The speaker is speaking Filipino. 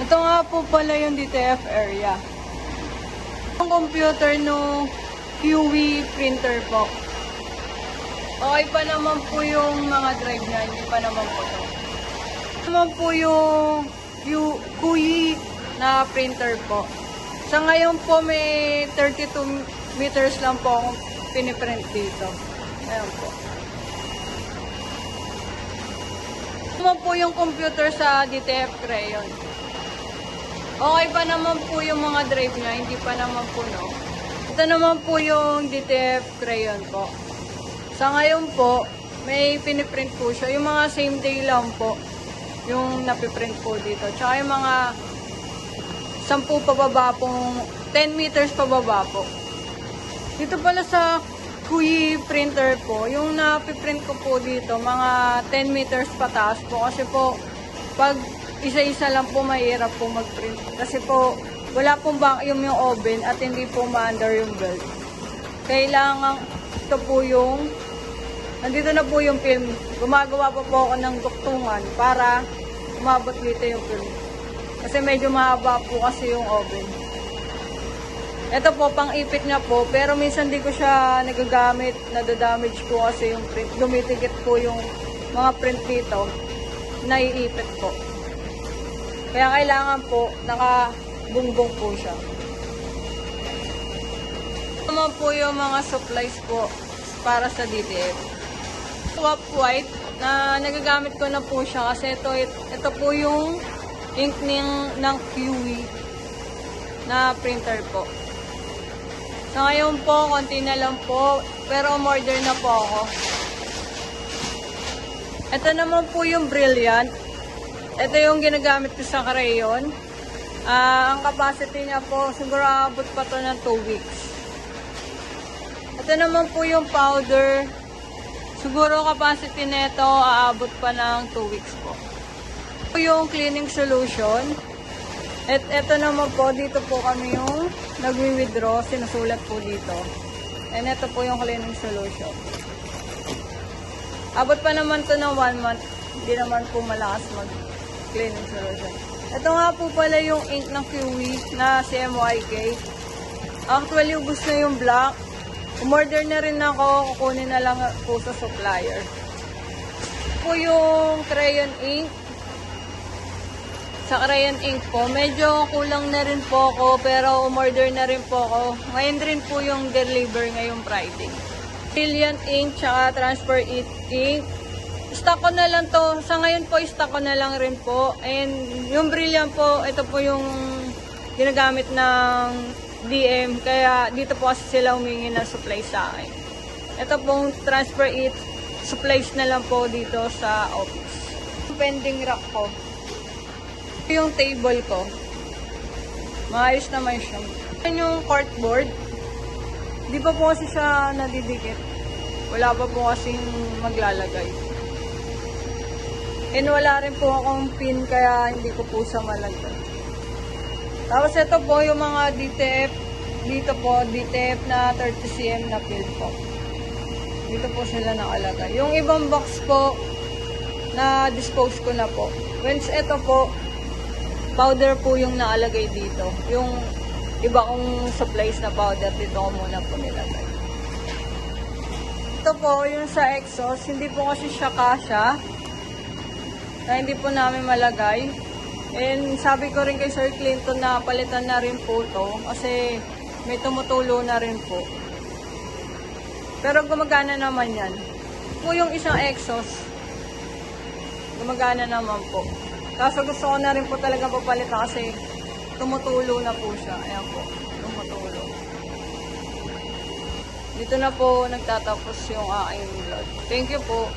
Ito nga po pala yung DTF area. Yung computer no QE printer po. Okay pa naman po yung mga drive niya, hindi pa naman po ito. Naman po yung QE na printer po. Sa ngayon po may 32 meters lang po akong piniprint dito. Ayan po. Naman po yung computer sa DTF Crayon. Okay pa naman po yung mga drive niya, hindi pa naman po no. Ito naman po yung DTF Crayon po. Sa ngayon po, may piniprint po siya. Yung mga same day lang po, yung napiprint po dito. Tsaka yung mga 10 pababa pong, 10 meters pababa po. Dito pala sa QE printer po, yung napiprint ko po dito, mga 10 meters pataas po. Kasi po, pag isa-isa lang po, mahirap po mag-print. Kasi po, wala pong vacuum yung oven at hindi po ma-under yung belt. Kailangan, ito po yung, nandito na po yung film. Gumagawa pa po ako ng duktungan para umabot dito yung film. Kasi medyo mahaba po kasi yung oven. Ito po, pang-ipit niya po. Pero minsan di ko siya nagagamit. Nadadamage po kasi yung print. Dumitigit po yung mga print dito. Naiipit po. Kaya kailangan po, naka-bungbong po siya. Ito naman po yung mga supplies po para sa DTF. Swap white na nagagamit ko na po siya kasi ito po yung ink ng QE na printer po. So ngayon po, konti na lang po, pero umorder na po ako. Ito naman po yung Brilliant. Ito yung ginagamit ko sa crayon. Ang capacity niya po, siguro abot pa to ng 2 weeks. Ito naman po yung powder. Siguro capacity nito aabot pa ng 2 weeks po. Ito yung cleaning solution. At ito naman po, dito po kami yung nagwi-withdraw, sinusulat po dito. And ito po yung cleaning solution. Abot pa naman to ng 1 month. Hindi naman po malakas mag-cleaning solution. Ito nga po pala yung ink ng QE na CMYK. Actually, ubos na yung black. Umorder na rin ako, kukunin na lang po sa supplier. Ito po yung crayon ink. Sa crayon ink po, medyo kulang na rin po ako, pero umorder na rin po ako. Ngayon rin po yung deliver ngayong Friday. Brilliant ink, tsaka transfer ink. Stock ko na lang to. Sa ngayon po, stock ko na lang rin po. And yung Brilliant po, ito po yung ginagamit ng DM. Kaya dito po kasi sila humingi ng supply sa akin. Ito pong transfer supplies na lang po dito sa office. Pending rack ko. Yung table ko. Maayos naman siya. Yan yung corkboard. Di pa po kasi siya nadidikit. Wala pa po kasing maglalagay. And wala rin po akong pin kaya hindi ko po siya malagay. Tapos ito po yung mga DTF. Dito po, DTF na 30cm na pin po. Dito po sila nakalagay. Yung ibang box po, na dispose ko na po. Once ito po, powder po yung nakalagay dito. Yung iba kong supplies na powder, dito ko muna po nilagay. Ito po, yung sa exhaust, hindi po kasi siya kasya. Na hindi po namin malagay. And sabi ko rin kay Sir Clinton na palitan na rin po to kasi may tumutulo na rin po. Pero gumagana naman yan. Po yung isang exhaust, gumagana naman po. Kaso gusto ko na rin po talaga papalitan kasi tumutulo na po siya. Ayan po, tumutulo. Dito na po nagtatapos yung aking vlog. Thank you po.